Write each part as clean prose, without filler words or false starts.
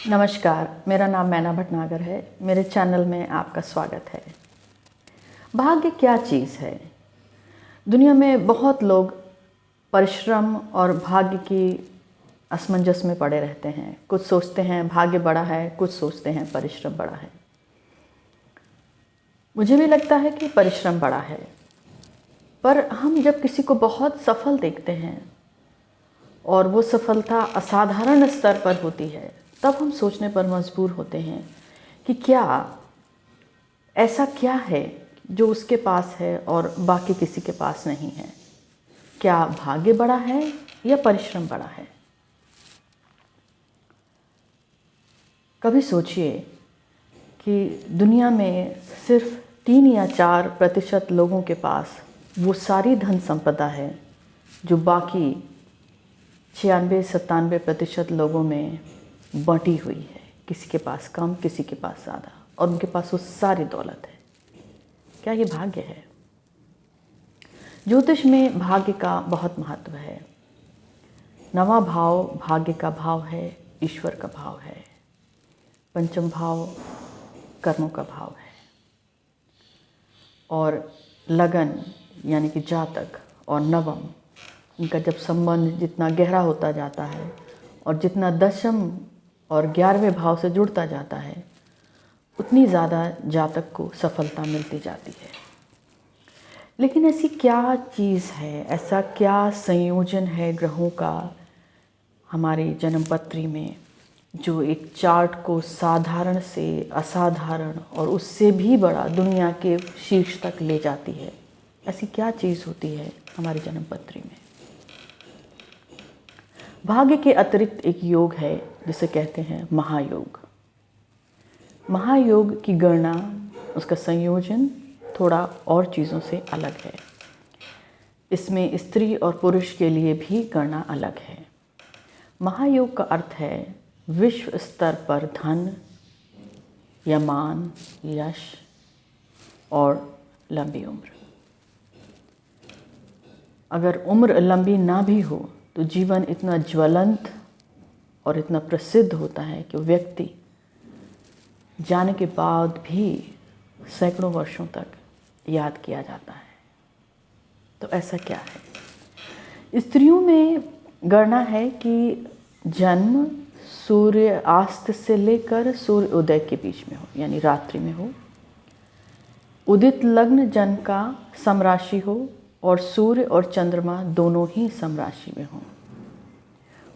नमस्कार, मेरा नाम मैना भटनागर है। मेरे चैनल में आपका स्वागत है। भाग्य क्या चीज़ है? दुनिया में बहुत लोग परिश्रम और भाग्य की असमंजस में पड़े रहते हैं। कुछ सोचते हैं भाग्य बड़ा है, कुछ सोचते हैं परिश्रम बड़ा है। मुझे भी लगता है कि परिश्रम बड़ा है, पर हम जब किसी को बहुत सफल देखते हैं और वो सफलता असाधारण स्तर पर होती है, तब हम सोचने पर मजबूर होते हैं कि क्या ऐसा क्या है जो उसके पास है और बाकी किसी के पास नहीं है। क्या भाग्य बड़ा है या परिश्रम बड़ा है? कभी सोचिए कि दुनिया में सिर्फ 3 या 4% लोगों के पास वो सारी धन संपदा है जो बाकी 96-97% लोगों में बंटी हुई है। किसी के पास कम, किसी के पास ज़्यादा, और उनके पास वो सारी दौलत है। क्या ये भाग्य है? ज्योतिष में भाग्य का बहुत महत्व है। 9वां भाव भाग्य का भाव है, ईश्वर का भाव है। 5वां भाव कर्मों का भाव है। और लगन यानी कि जातक और नवम, इनका जब संबंध जितना गहरा होता जाता है और जितना 10वें और 11वें भाव से जुड़ता जाता है, उतनी ज़्यादा जातक को सफलता मिलती जाती है। लेकिन ऐसी क्या चीज़ है, ऐसा क्या संयोजन है ग्रहों का हमारी जन्मपत्री में, जो एक चार्ट को साधारण से असाधारण और उससे भी बड़ा दुनिया के शीर्ष तक ले जाती है? ऐसी क्या चीज़ होती है हमारी जन्मपत्री में? भाग्य के अतिरिक्त एक योग है जिसे कहते हैं महायोग। महायोग की गणना, उसका संयोजन थोड़ा और चीज़ों से अलग है। इसमें स्त्री और पुरुष के लिए भी गणना अलग है। महायोग का अर्थ है विश्व स्तर पर धन या मान, यश और लंबी उम्र। अगर उम्र लंबी ना भी हो तो जीवन इतना ज्वलंत और इतना प्रसिद्ध होता है कि व्यक्ति जाने के बाद भी सैकड़ों वर्षों तक याद किया जाता है। तो ऐसा क्या है? स्त्रियों में गणना है कि जन्म सूर्यास्त से लेकर सूर्य उदय के बीच में हो, यानी रात्रि में हो। उदित लग्न जन्म का समराशि हो और सूर्य और चंद्रमा दोनों ही समराशि में हो।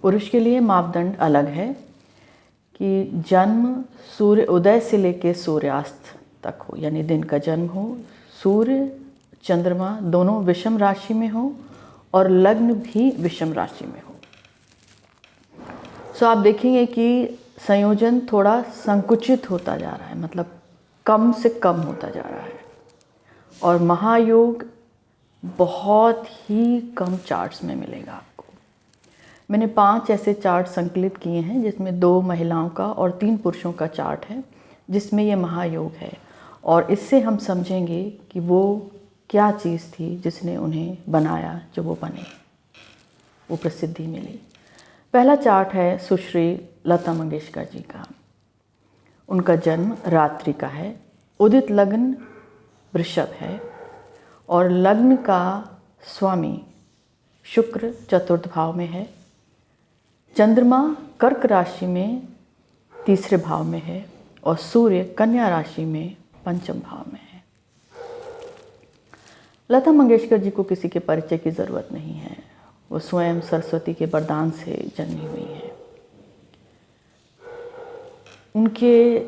पुरुष के लिए मापदंड अलग है कि जन्म सूर्य उदय से लेकर सूर्यास्त तक हो, यानी दिन का जन्म हो, सूर्य चंद्रमा दोनों विषम राशि में हो और लग्न भी विषम राशि में हो। सो आप देखेंगे कि संयोजन थोड़ा संकुचित होता जा रहा है, मतलब कम से कम होता जा रहा है। और महायोग बहुत ही कम चार्ट्स में मिलेगा आपको। मैंने 5 ऐसे चार्ट संकलित किए हैं जिसमें 2 महिलाओं का और 3 पुरुषों का चार्ट है, जिसमें ये महायोग है। और इससे हम समझेंगे कि वो क्या चीज़ थी जिसने उन्हें बनाया जो वो बने, वो प्रसिद्धि मिली। पहला चार्ट है सुश्री लता मंगेशकर जी का। उनका जन्म रात्रि का है। उदित लग्न वृषभ है और लग्न का स्वामी शुक्र चतुर्थ भाव में है। चंद्रमा कर्क राशि में 3रे भाव में है और सूर्य कन्या राशि में 5वें भाव में है। लता मंगेशकर जी को किसी के परिचय की ज़रूरत नहीं है। वो स्वयं सरस्वती के वरदान से जन्मी हुई हैं। उनके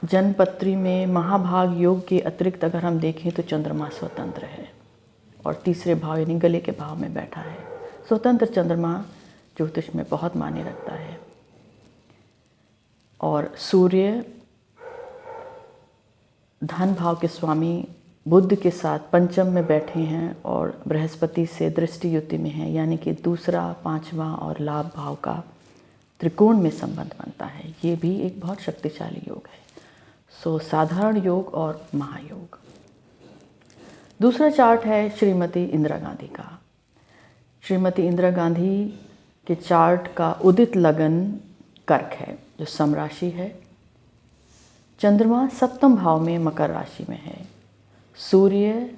जन्मपत्री में महाभाग योग के अतिरिक्त अगर हम देखें तो चंद्रमा स्वतंत्र है और 3रे भाव यानी गले के भाव में बैठा है। स्वतंत्र चंद्रमा ज्योतिष में बहुत मायने रखता है। और सूर्य धन भाव के स्वामी बुध के साथ 5म में बैठे हैं और बृहस्पति से दृष्टि युति में हैं, यानी कि 2रा, 5वां और लाभ भाव का त्रिकोण में संबंध बनता है। ये भी एक बहुत शक्तिशाली योग है। सो साधारण योग और महायोग। दूसरा चार्ट है श्रीमती इंदिरा गांधी का। श्रीमती इंदिरा गांधी के चार्ट का उदित लगन कर्क है जो सम राशि है। चंद्रमा सप्तम भाव में मकर राशि में है। सूर्य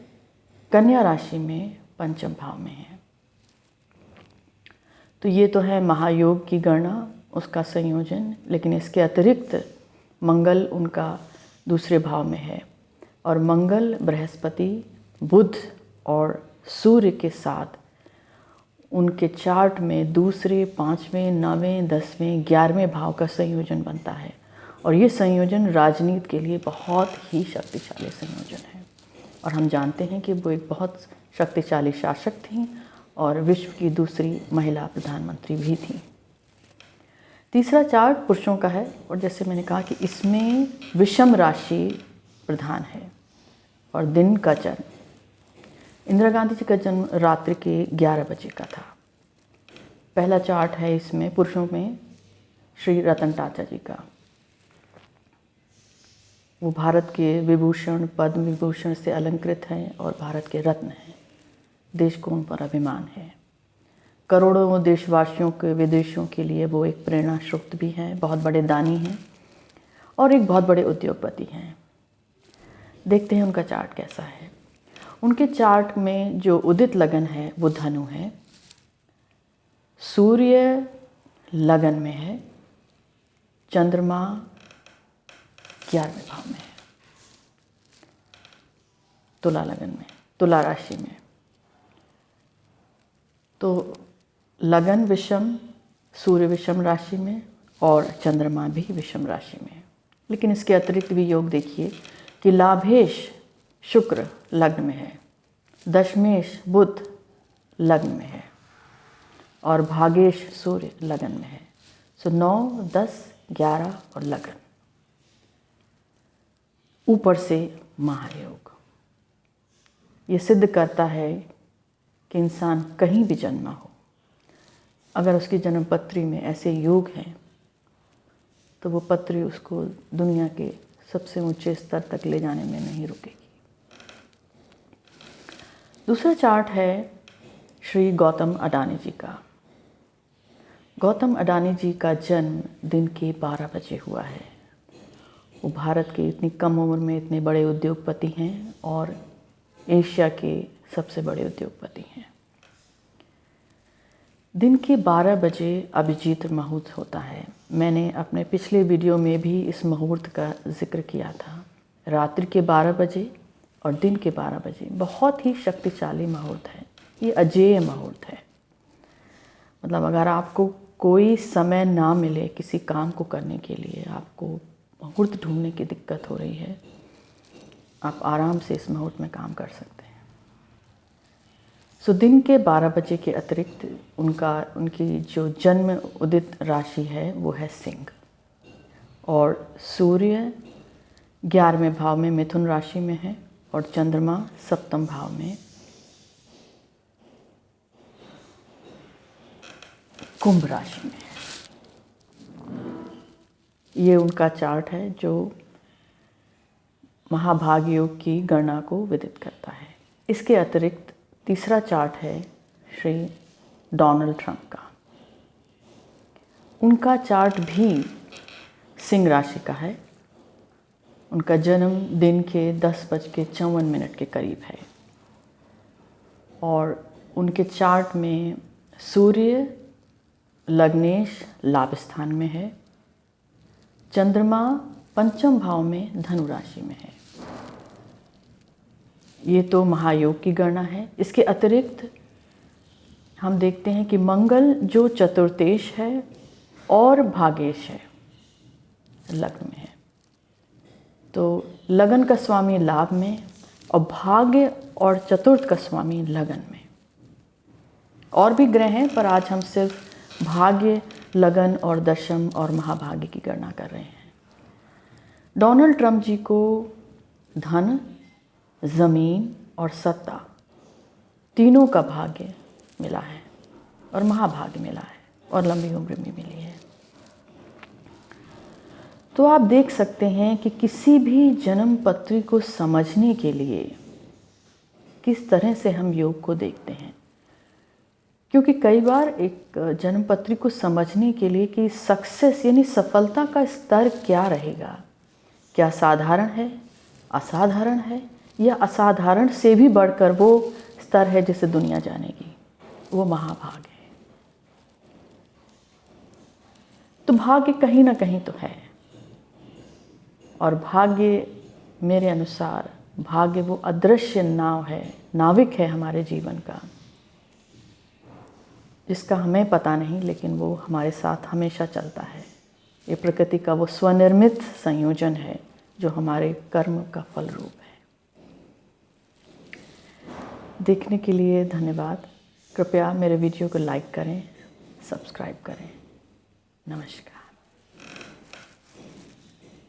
कन्या राशि में पंचम भाव में है। तो ये तो है महायोग की गणना, उसका संयोजन। लेकिन इसके अतिरिक्त मंगल उनका दूसरे भाव में है और मंगल बृहस्पति बुध और सूर्य के साथ उनके चार्ट में दूसरे, पाँचवें, 9वें, 10वें, 11वें भाव का संयोजन बनता है। और ये संयोजन राजनीति के लिए बहुत ही शक्तिशाली संयोजन है। और हम जानते हैं कि वो एक बहुत शक्तिशाली शासक थीं और विश्व की दूसरी महिला प्रधानमंत्री भी थीं। तीसरा चार्ट पुरुषों का है और जैसे मैंने कहा कि इसमें विषम राशि प्रधान है और दिन का जन्म। इंदिरा गांधी जी का जन्म रात्रि के 11 बजे का था। पहला चार्ट है इसमें पुरुषों में श्री रतन टाटा जी का। वो भारत के विभूषण, पद्म विभूषण से अलंकृत हैं और भारत के रत्न हैं। देश को उन पर अभिमान है। करोड़ों देशवासियों के, विदेशों के लिए वो एक प्रेरणा स्रोत भी हैं, बहुत बड़े दानी हैं और एक बहुत बड़े उद्योगपति हैं। देखते हैं उनका चार्ट कैसा है। उनके चार्ट में जो उदित लगन है वो धनु है। सूर्य लगन में है। चंद्रमा 11वें भाव में है, तुला लगन में, तुला राशि में। तो लगन विषम, सूर्य विषम राशि में और चंद्रमा भी विषम राशि में। लेकिन इसके अतिरिक्त भी योग देखिए कि लाभेश शुक्र लग्न में है, दशमेश बुध लग्न में है और भागेश सूर्य लगन में है। सो 9, 10, 11 और लगन। ऊपर से महायोग ये सिद्ध करता है कि इंसान कहीं भी जन्मा हो, अगर उसकी जन्म पत्री में ऐसे योग हैं तो वो पत्री उसको दुनिया के सबसे ऊंचे स्तर तक ले जाने में नहीं रुकेगी। दूसरा चार्ट है श्री गौतम अडानी जी का। गौतम अडानी जी का जन्म दिन के 12 बजे हुआ है। वो भारत के इतनी कम उम्र में इतने बड़े उद्योगपति हैं और एशिया के सबसे बड़े उद्योगपति हैं। दिन के 12 बजे अभिजीत मुहूर्त होता है। मैंने अपने पिछले वीडियो में भी इस मुहूर्त का जिक्र किया था। रात्रि के 12 बजे और दिन के 12 बजे बहुत ही शक्तिशाली मुहूर्त है। ये अजेय मुहूर्त है। मतलब अगर आपको कोई समय ना मिले किसी काम को करने के लिए, आपको मुहूर्त ढूंढने की दिक्कत हो रही है, आप आराम से इस मुहूर्त में काम कर सकते हैं। सो दिन के 12 बजे के अतिरिक्त उनकी जो जन्म उदित राशि है वो है सिंह और सूर्य 11वें भाव में मिथुन राशि में है और चंद्रमा 7वें भाव में कुंभ राशि में है। ये उनका चार्ट है जो महाभाग योग की गणना को विदित करता है। इसके अतिरिक्त तीसरा चार्ट है श्री डोनाल्ड ट्रंप का। उनका चार्ट भी सिंह राशि का है। उनका जन्म दिन के 10:54 के करीब है और उनके चार्ट में सूर्य लग्नेश लाभ स्थान में है। चंद्रमा 5वें भाव में धनु राशि में है। ये तो महायोग की गणना है। इसके अतिरिक्त हम देखते हैं कि मंगल जो चतुर्थेश है और भागेश है, लग्न में है। तो लगन का स्वामी लाभ में और भाग्य और चतुर्थ का स्वामी लगन में। और भी ग्रह हैं पर आज हम सिर्फ भाग्य, लगन और दशम और महाभाग्य की गणना कर रहे हैं। डोनाल्ड ट्रंप जी को धन, ज़मीन और सत्ता तीनों का भाग्य मिला है और महाभाग्य मिला है और लंबी उम्र भी मिली है। तो आप देख सकते हैं कि किसी भी जन्म पत्री को समझने के लिए किस तरह से हम योग को देखते हैं। क्योंकि कई बार एक जन्मपत्री को समझने के लिए कि सक्सेस यानी सफलता का स्तर क्या रहेगा, क्या साधारण है, असाधारण है, या असाधारण से भी बढ़कर वो स्तर है जिसे दुनिया जानेगी, वो महाभाग्य है। तो भाग्य कहीं ना कहीं तो है, और भाग्य मेरे अनुसार भाग्य वो अदृश्य नाव है, नाविक है हमारे जीवन का, जिसका हमें पता नहीं लेकिन वो हमारे साथ हमेशा चलता है। ये प्रकृति का वो स्वनिर्मित संयोजन है जो हमारे कर्म का फल रूप है। देखने के लिए धन्यवाद। कृपया मेरे वीडियो को लाइक करें, सब्सक्राइब करें। नमस्कार।